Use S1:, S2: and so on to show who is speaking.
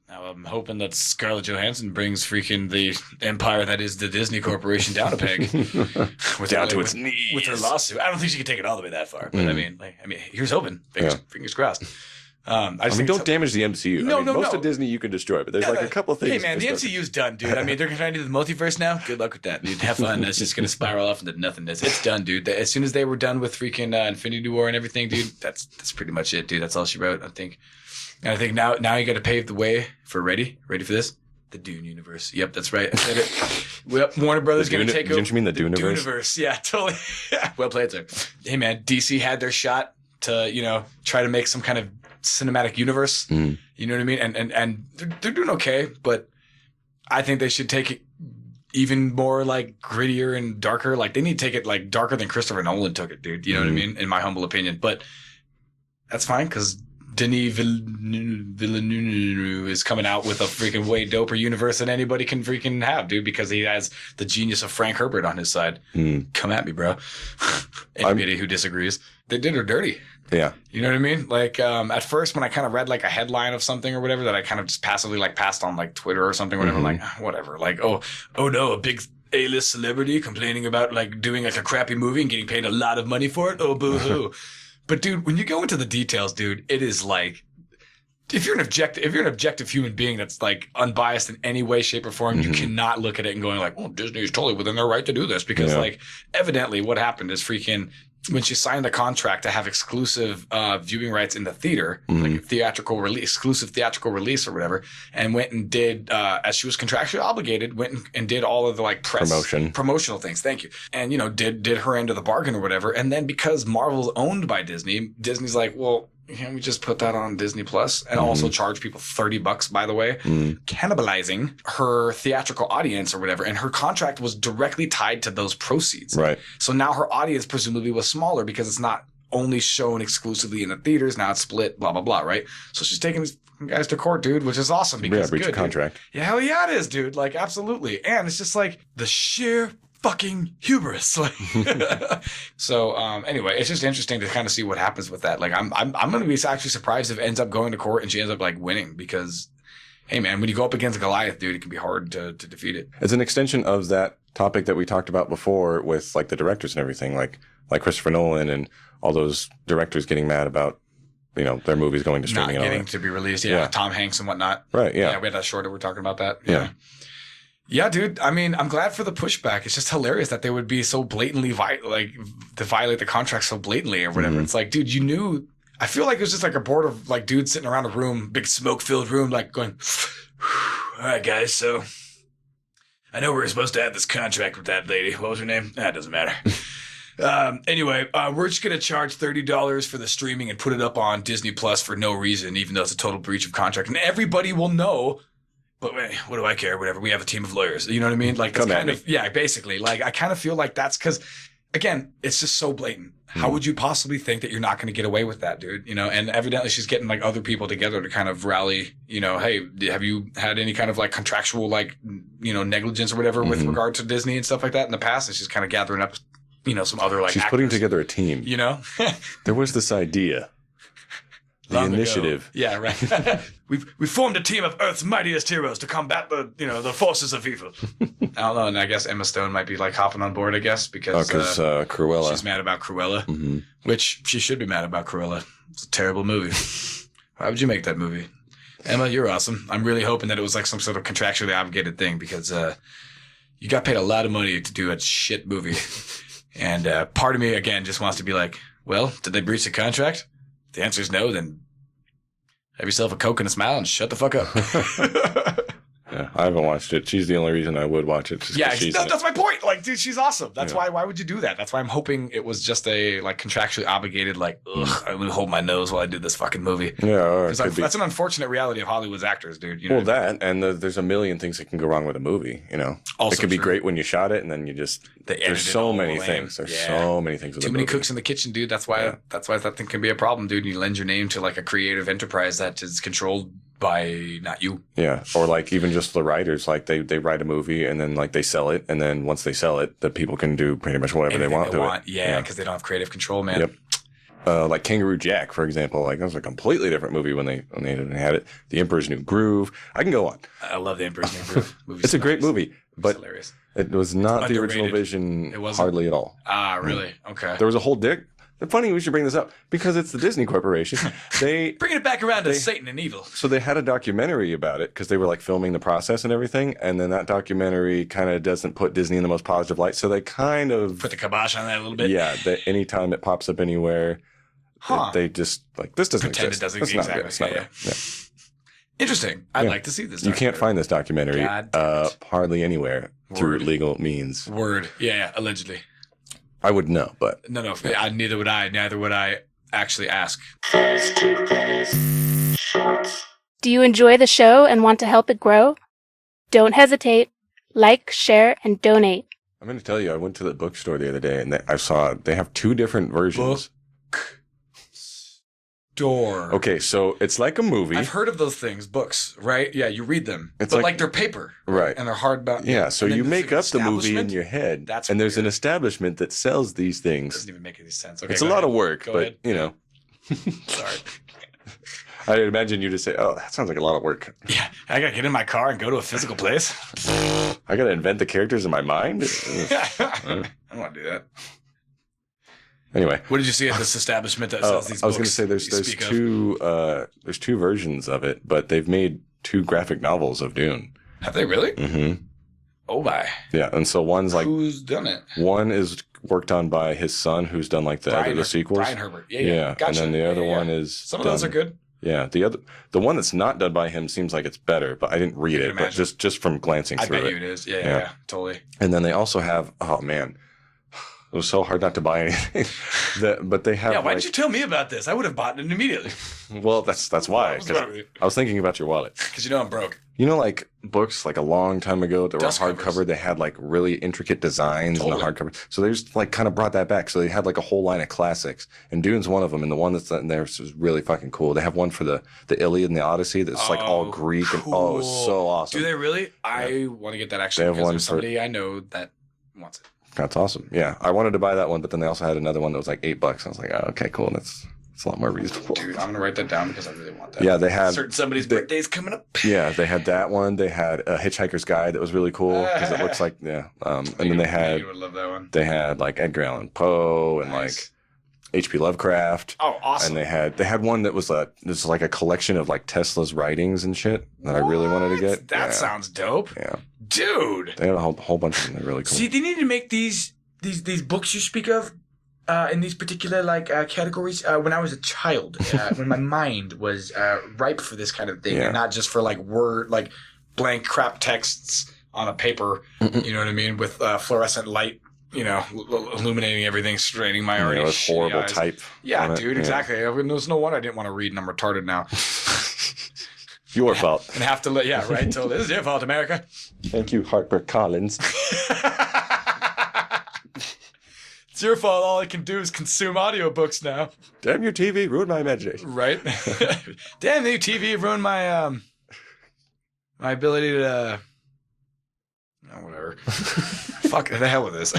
S1: Now I'm hoping that Scarlett Johansson brings freaking the empire that is the Disney Corporation down a peg,
S2: down to its knees
S1: with her lawsuit. I don't think she can take it all the way that far, but I mean, here's hoping. Fingers crossed.
S2: I mean, don't damage the MCU.
S1: No.
S2: Most of Disney you can destroy, but there's a couple of things.
S1: Hey, man, the MCU's done, dude. I mean, they're trying to do the multiverse now. Good luck with that, dude. Have fun. That's just going to spiral off into nothingness. It's done, dude. As soon as they were done with freaking Infinity War and everything, dude, that's pretty much it, dude. That's all she wrote, I think. And I think now you got to pave the way for ready for this? The Dune universe. Yep, that's right. I said it. Yep, Warner Brothers going to take over.
S2: Didn't you mean the Dune-iverse?
S1: Dune-iverse. Yeah, totally. Well played, sir. Hey, man, DC had their shot to, try to make some kind of cinematic universe. You know what I mean? And they're doing okay, but I think they should take it even more like grittier and darker. Like they need to take it like darker than Christopher Nolan took it, dude. You know what I mean? In my humble opinion, but that's fine because Denis Villeneuve is coming out with a freaking way doper universe than anybody can freaking have, dude, because he has the genius of Frank Herbert on his side. Come at me, bro. Anybody who disagrees. They did her dirty.
S2: Yeah.
S1: You know what I mean? Like, at first when I kind of read like a headline of something or whatever that I kind of just passively like passed on like Twitter or something, whatever, like, whatever. Like, oh no, a big A-list celebrity complaining about like doing like a crappy movie and getting paid a lot of money for it. Oh, boo-hoo. But dude, when you go into the details, dude, it is like, if you're an objective human being that's like unbiased in any way, shape, or form, you cannot look at it and going like, oh, Disney is totally within their right to do this because like evidently what happened is freaking when she signed the contract to have exclusive viewing rights in the theater, like a exclusive theatrical release or whatever, and went and did, as she was contractually obligated, went and did all of the like promotional things. Thank you. And, did her end of the bargain or whatever. And then because Marvel's owned by Disney, Disney's like, well, can't we just put that on Disney Plus and also charge people $30, by the way, cannibalizing her theatrical audience or whatever. And her contract was directly tied to those proceeds.
S2: Right.
S1: So now her audience presumably was smaller because it's not only shown exclusively in the theaters. Now it's split, blah, blah, blah. Right. So she's taking these guys to court, dude, which is awesome because
S2: breach of contract.
S1: Dude. Yeah, hell yeah, it is, dude. Like, absolutely. And it's just like the sheer fucking hubris. Like, so anyway, it's just interesting to kind of see what happens with that. Like, I'm going to be actually surprised if it ends up going to court and she ends up like winning because, hey man, when you go up against Goliath, dude, it can be hard to defeat it.
S2: It's an extension of that topic that we talked about before with like the directors and everything, like Christopher Nolan and all those directors getting mad about their movies going to streaming,
S1: not getting to be released. Yeah, Tom Hanks and whatnot.
S2: Right. Yeah.
S1: We had that short that we're talking about that.
S2: Yeah.
S1: Yeah, dude. I mean, I'm glad for the pushback. It's just hilarious that they would be so blatantly to violate the contract so blatantly or whatever. It's like, dude, you knew. I feel like it was just like a board of like dudes sitting around a room, big smoke-filled room, like going, all right, guys. So I know we were supposed to have this contract with that lady. What was her name? That doesn't matter. Anyway, we're just going to charge $30 for the streaming and put it up on Disney Plus for no reason, even though it's a total breach of contract. And everybody will know. But what do I care? Whatever. We have a team of lawyers. You know what I mean? Like, that's kind of, yeah, basically. Like, I kind of feel like that's because, again, it's just so blatant. How would you possibly think that you're not going to get away with that, dude? And evidently she's getting like other people together to kind of rally, hey, have you had any kind of like contractual, like, negligence or whatever with regard to Disney and stuff like that in the past? And she's kind of gathering up, some other like
S2: she's
S1: actors.
S2: Putting together a team. There was this idea. The initiative.
S1: Ago. Yeah, right. we formed a team of Earth's mightiest heroes to combat the forces of evil. I don't know, and I guess Emma Stone might be like hopping on board, I guess, because
S2: Cruella.
S1: She's mad about Cruella, which she should be mad about Cruella. It's a terrible movie. Why would you make that movie? Emma, you're awesome. I'm really hoping that it was like some sort of contractually obligated thing because you got paid a lot of money to do a shit movie. And part of me, again, just wants to be like, well, did they breach the contract? If the answer is no, then have yourself a Coke and a smile and shut the fuck up.
S2: Yeah, I haven't watched it. She's the only reason I would watch it.
S1: Yeah, that's my point. Like, dude, she's awesome. That's why would you do that? That's why I'm hoping it was just a like contractually obligated, like, I'm going to hold my nose while I do this fucking movie.
S2: Yeah,
S1: that's an unfortunate reality of Hollywood's actors, dude.
S2: There's a million things that can go wrong with a movie, Also it could be great when you shot it and then you just, there's so many things. There's so many things with
S1: Too many cooks in the kitchen, dude. That's why that thing can be a problem, dude. You lend your name to like a creative enterprise that is controlled by not you.
S2: Yeah. Or like even just the writers, like they write a movie and then like they sell it. And then once they sell it, the people can do pretty much whatever they want to it.
S1: Yeah. Because they don't have creative control, man.
S2: Yep. like Kangaroo Jack, for example. Like that was a completely different movie when they had it. The Emperor's New Groove. I can go on.
S1: I love The Emperor's New Groove.
S2: It's a great movie, but
S1: hilarious.
S2: It was not the original
S1: Underrated.
S2: vision
S1: It wasn't?
S2: hardly at all.
S1: Ah, really? Okay.
S2: There was a whole funny we should bring this up because it's the Disney Corporation.
S1: Bringing it back around to Satan and evil.
S2: So they had a documentary about it because they were like filming the process and everything. And then that documentary kind of doesn't put Disney in the most positive light. So they kind of
S1: put the kibosh on that a little bit.
S2: Yeah. Anytime it pops up anywhere, they just like, this doesn't
S1: pretend
S2: exist.
S1: it doesn't
S2: It's
S1: exist.
S2: not good. It's not real. Yeah.
S1: Interesting. I'd like to see this.
S2: You can't find this documentary
S1: God
S2: hardly anywhere through
S1: Word.
S2: legal means.
S1: Word. Yeah, allegedly.
S2: I wouldn't know, but
S1: No. Neither would I. Neither would I actually ask.
S3: Do you enjoy the show and want to help it grow? Don't hesitate. Like, share, and donate.
S2: I'm going to tell you, I went to the bookstore the other day and I saw they have two different versions.
S1: Door.
S2: Okay, so it's like a movie.
S1: I've heard of those things, books, right? Yeah, you read them.
S2: It's
S1: but
S2: like
S1: they're paper.
S2: Right.
S1: And they're hardbound.
S2: Yeah, so
S1: And then
S2: you
S1: there's
S2: make
S1: an
S2: up the movie in
S1: establishment?
S2: your head.
S1: That's
S2: and there's an
S1: weird.
S2: establishment that sells these things.
S1: Doesn't even make any sense. Okay,
S2: It's a
S1: go
S2: lot
S1: ahead.
S2: of work,
S1: Go
S2: but
S1: ahead.
S2: you know.
S1: Sorry.
S2: I imagine you just say, "Oh, that sounds like a lot of work."
S1: Yeah, I gotta get in my car and go to a physical place.
S2: I got to invent the characters in my mind.
S1: I don't want to do that.
S2: Anyway,
S1: What did you see at this establishment that sells these books?
S2: I was going to say there's two versions of it, but they've made two graphic novels of Dune.
S1: Have they really?
S2: Mm-hmm.
S1: Oh my!
S2: Yeah, and so one's like
S1: Who's done it?
S2: one is worked on by his son, who's done like the sequels.
S1: Brian Herbert. Yeah. Gotcha.
S2: And then the other
S1: Yeah.
S2: one is
S1: Some of those are good.
S2: Yeah, the one that's not done by him seems like it's better, but I didn't read
S1: can
S2: it. But
S1: imagine.
S2: just from glancing
S1: I
S2: through
S1: bet
S2: it.
S1: you it is. Yeah, totally.
S2: And then they also have, oh man, it was so hard not to buy anything. But they have.
S1: Yeah, why didn't you tell me about this? I would have bought it immediately.
S2: Well, that's why. 'Cause I was thinking about your wallet.
S1: Because you know I'm broke.
S2: You know, like books like a long time ago that were
S1: Dust
S2: hardcover,
S1: covers.
S2: they had like really intricate designs in the
S1: Totally.
S2: hardcover. So they just like kind of brought that back. So they had like a whole line of classics, and Dune's one of them. And the one that's in there is really fucking cool. They have one for the Iliad and the Odyssey that's like all Greek and it's so awesome.
S1: Do they really? I want to get that actually.
S2: They have
S1: Because
S2: one
S1: there's
S2: for-
S1: somebody I know that wants it.
S2: That's awesome. Yeah, I wanted to buy that one, but then they also had another one that was like $8. I was like, oh, okay, cool. It's a lot more reasonable.
S1: Dude, I'm gonna write that down because I really want that.
S2: Yeah, they had
S1: somebody's birthday's coming up.
S2: Yeah, they had that one. They had a Hitchhiker's Guide that was really cool because it looks like and then they had
S1: You would love that one.
S2: they had like Edgar Allan Poe and
S1: Nice.
S2: like H.P. Lovecraft.
S1: Oh, awesome.
S2: And they had one that was like a collection of like Tesla's writings and shit that I really wanted to get.
S1: That sounds dope.
S2: Yeah,
S1: Dude.
S2: they had a whole bunch of them. They're really cool.
S1: See, they need to make these books you speak of in these particular categories when I was a child, when my mind was ripe for this kind of thing, and not just for like blank crap texts on a paper. You know what I mean? With fluorescent light, illuminating everything, straining my already
S2: it was
S1: shitty
S2: horrible
S1: eyes.
S2: type.
S1: Yeah,
S2: on it.
S1: dude, exactly. There's no wonder I didn't want to read, and I'm retarded now.
S2: Your fault.
S1: And have to right? So this is your fault, America.
S2: Thank you, Harper Collins.
S1: It's your fault. All I can do is consume audiobooks now.
S2: Damn your TV, ruined my imagination.
S1: Right? Damn, the TV ruined my my ability to whatever. Fuck the hell with this.